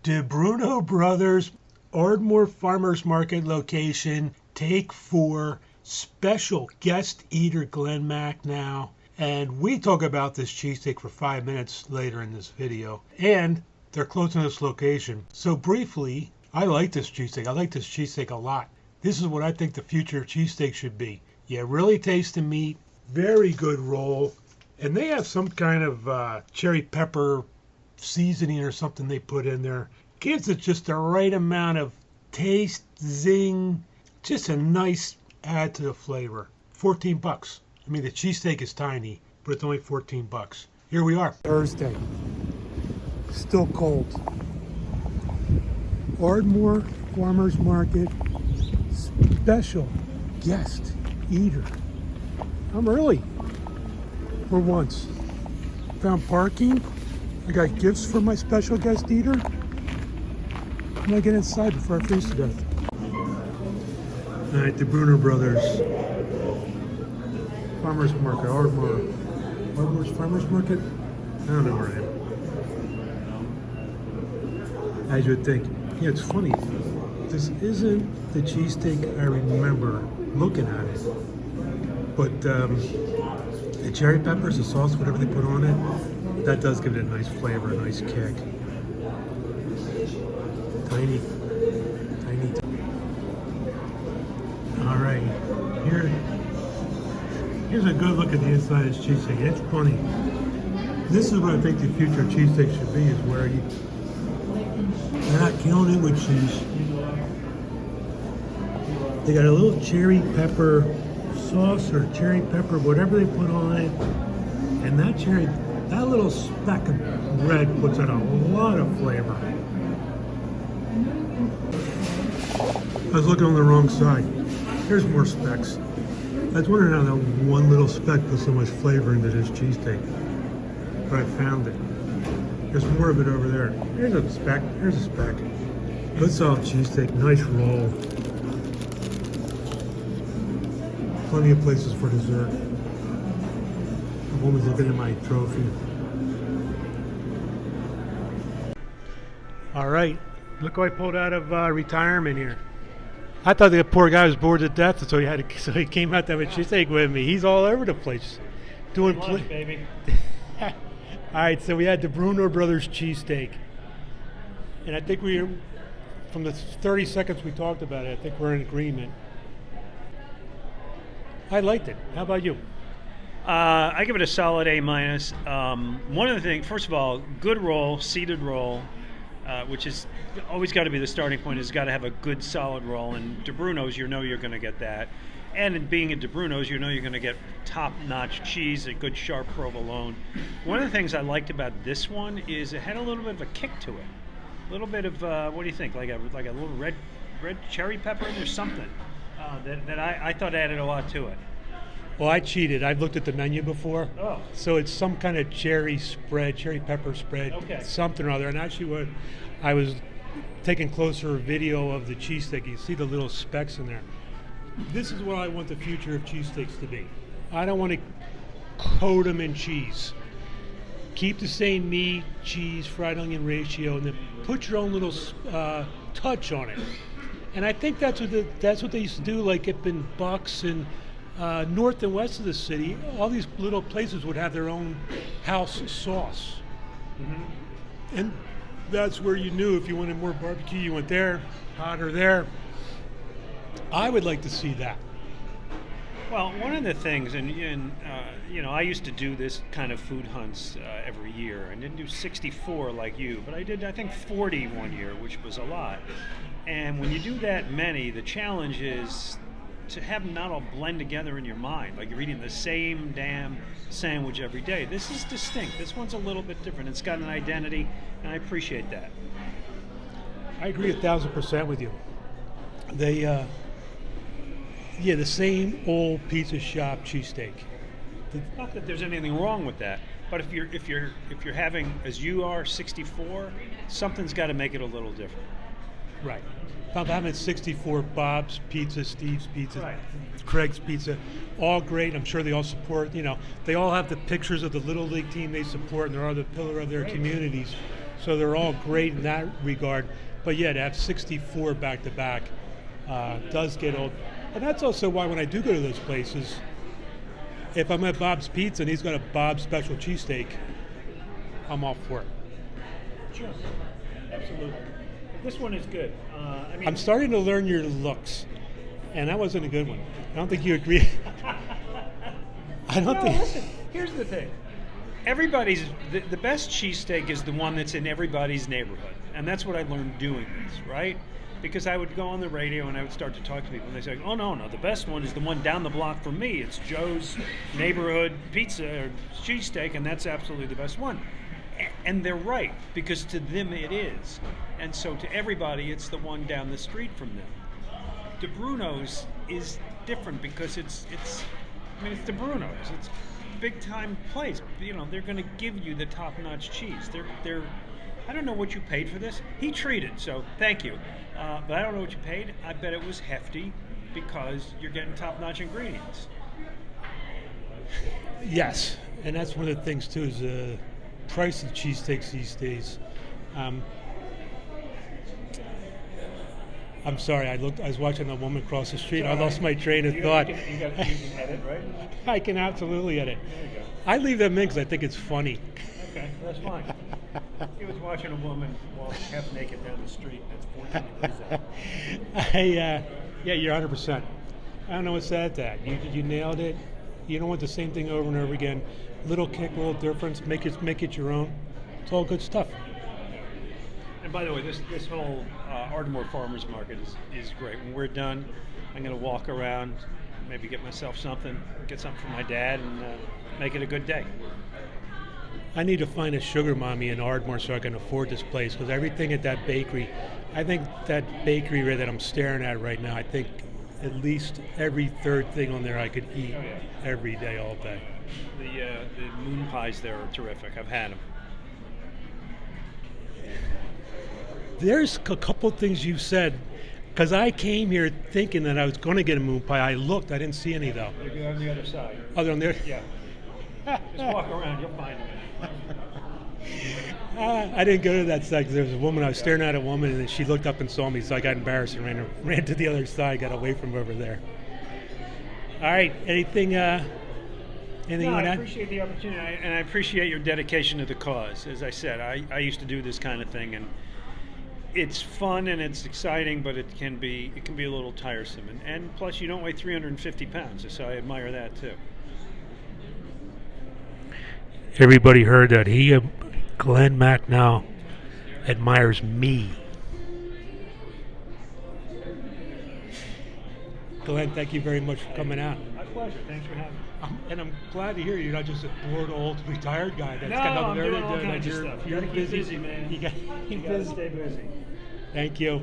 DiBruno Brothers, Ardmore Farmers Market location, take 4, special guest eater Glen Macnow. And we talk about this cheesesteak for 5 minutes later in this video. And they're closing this location. So briefly, I like this cheesesteak. I like this cheesesteak a lot. This is what I think the future of cheesesteak should be. You really taste the meat, very good roll. And they have some kind of cherry pepper seasoning or something they put in there. Gives it just the right amount of taste, zing, just a nice add to the flavor. 14 bucks. I mean, the cheesesteak is tiny, but it's only 14 bucks. Here we are. Thursday. Still cold. Ardmore Farmers Market. Special guest eater. I'm early. For once. Found parking. I got gifts for my special guest eater. I'm gonna get inside before I freeze to death. All right, DiBruno Brothers. Farmers Market, Ardmore's Farmers Market? I don't know where I am. As you would think. Yeah, it's funny. This isn't the cheesesteak I remember looking at it. But the cherry peppers, the sauce, whatever they put on it, that does give it a nice flavor, a nice kick. Tiny. All right, here's a good look at the inside of this cheesesteak. It's funny. This is what I think the future of cheesesteak should be, is where you're not killing it with cheese. They got a little cherry pepper sauce or cherry pepper, whatever they put on it, and that little speck of red puts out a lot of flavor. I was looking on the wrong side. Here's more specks. I was wondering how that one little speck put so much flavor into this cheesesteak. But I found it. There's more of it over there. Here's a speck. Here's a speck. Good solid cheesesteak. Nice roll. Plenty of places for dessert. The woman's looking at my trophy. All right. Look who I pulled out of retirement here. I thought the poor guy was bored to death, so he came out to have a cheesesteak with me. He's all over the place, doing lunch, baby. All right, so we had the DiBruno Brothers cheesesteak, and I think from the 30 seconds we talked about it, I think we're in agreement. I liked it. How about you? I give it a solid A-. One of the things, first of all, good roll, seeded roll. Which is always got to be the starting point. Has got to have a good solid roll, and DiBruno's, you know you're going to get that. And in being at DiBruno's, you know you're going to get top-notch cheese, a good sharp provolone. One of the things I liked about this one is it had a little bit of a kick to it. A little bit of what do you think? Like a little red cherry pepper. There's something that I thought added a lot to it. Well, I cheated. I've looked at the menu before. Oh. So it's some kind of cherry pepper spread, okay. Something or other. And actually what I was taking closer video of the cheesesteak. You see the little specks in there. This is what I want the future of cheesesteaks to be. I don't want to coat them in cheese. Keep the same meat, cheese, fried onion ratio, and then put your own little touch on it. And I think that's what they used to do, like up in Bucks and north and west of the city. All these little places would have their own house sauce. Mm-hmm. And that's where you knew if you wanted more barbecue, you went there, hotter there. I would like to see that. Well, one of the things, and I used to do this kind of food hunts every year. I didn't do 64 like you, but I did, I think, 40 one year, which was a lot. And when you do that many, the challenge is to have them not all blend together in your mind, like you're eating the same damn sandwich every day. This is distinct. This one's a little bit different. It's got an identity, and I appreciate that. I agree 1,000% with you. They, the same old pizza shop cheesesteak. Not that there's anything wrong with that, but if you're having, as you are, 64, something's got to make it a little different. Right. If I'm having 64, Bob's Pizza, Steve's Pizza, right. Craig's Pizza, all great. I'm sure they all support, they all have the pictures of the Little League team they support, and they're the pillar of their communities. So they're all great in that regard. But yeah, to have 64 back to back does get old. And that's also why when I do go to those places, if I'm at Bob's Pizza and he's got a Bob's special cheesesteak, I'm all for it. Sure. Absolutely. This one is good. I'm starting to learn your looks, and that wasn't a good one. I don't think you agree. I don't think. Listen, here's the thing. Everybody's the best cheesesteak is the one that's in everybody's neighborhood, and that's what I learned doing this, right? Because I would go on the radio and I would start to talk to people, and they say, "Oh no, the best one is the one down the block from me. It's Joe's neighborhood pizza or cheesesteak, and that's absolutely the best one." And they're right, because to them it is, and so to everybody it's the one down the street from them. DiBruno's is different because it's DiBruno's. It's big time place. You know, they're going to give you the top notch cheese. They're I don't know what you paid for this. He treated, so thank you. But I don't know what you paid. I bet it was hefty because you're getting top notch ingredients. Yes, and that's one of the things too is the price of cheesesteaks these days. I'm sorry, I was watching a woman cross the street. I lost my train of thought. You can edit, right? I can absolutely edit. There you go. I leave them in because I think it's funny. Okay, that's fine. He was watching a woman walk half naked down the street. That's 14 degrees out. Yeah, you're 100%. I don't know what's that. You nailed it. You don't want the same thing over and over again. Little kick, little difference. Make it your own. It's all good stuff. And by the way, this whole Ardmore Farmers Market is great. When we're done, I'm going to walk around, maybe get myself something, get something for my dad, and make it a good day. I need to find a sugar mommy in Ardmore so I can afford this place, because everything at that bakery, I think that bakery that I'm staring at right now, I think at least every third thing on there I could eat every day, all day. The moon pies there are terrific. I've had them. There's a couple things you've said, because I came here thinking that I was going to get a moon pie. I looked, I didn't see any though. They're on the other side. Oh, they're on there? Yeah. Just walk around, you'll find them. I didn't go to that side because there was a woman. I was staring at a woman, and then she looked up and saw me, so I got embarrassed and ran to the other side, got away from over there. All right, anything you want to add? I appreciate the opportunity, and I appreciate your dedication to the cause. As I said, I used to do this kind of thing, and it's fun and it's exciting, but it can be a little tiresome. And plus, you don't weigh 350 pounds, so I admire that too. Everybody heard that. Glen Macnow, admires me. Glenn, thank you very much for coming out. My pleasure. Thanks for having me. And I'm glad to hear you're not just a bored, old, retired guy. That's got I'm nothing doing all to do. kinds of stuff. You're You gotta keep busy, man. You gotta stay busy. Thank you.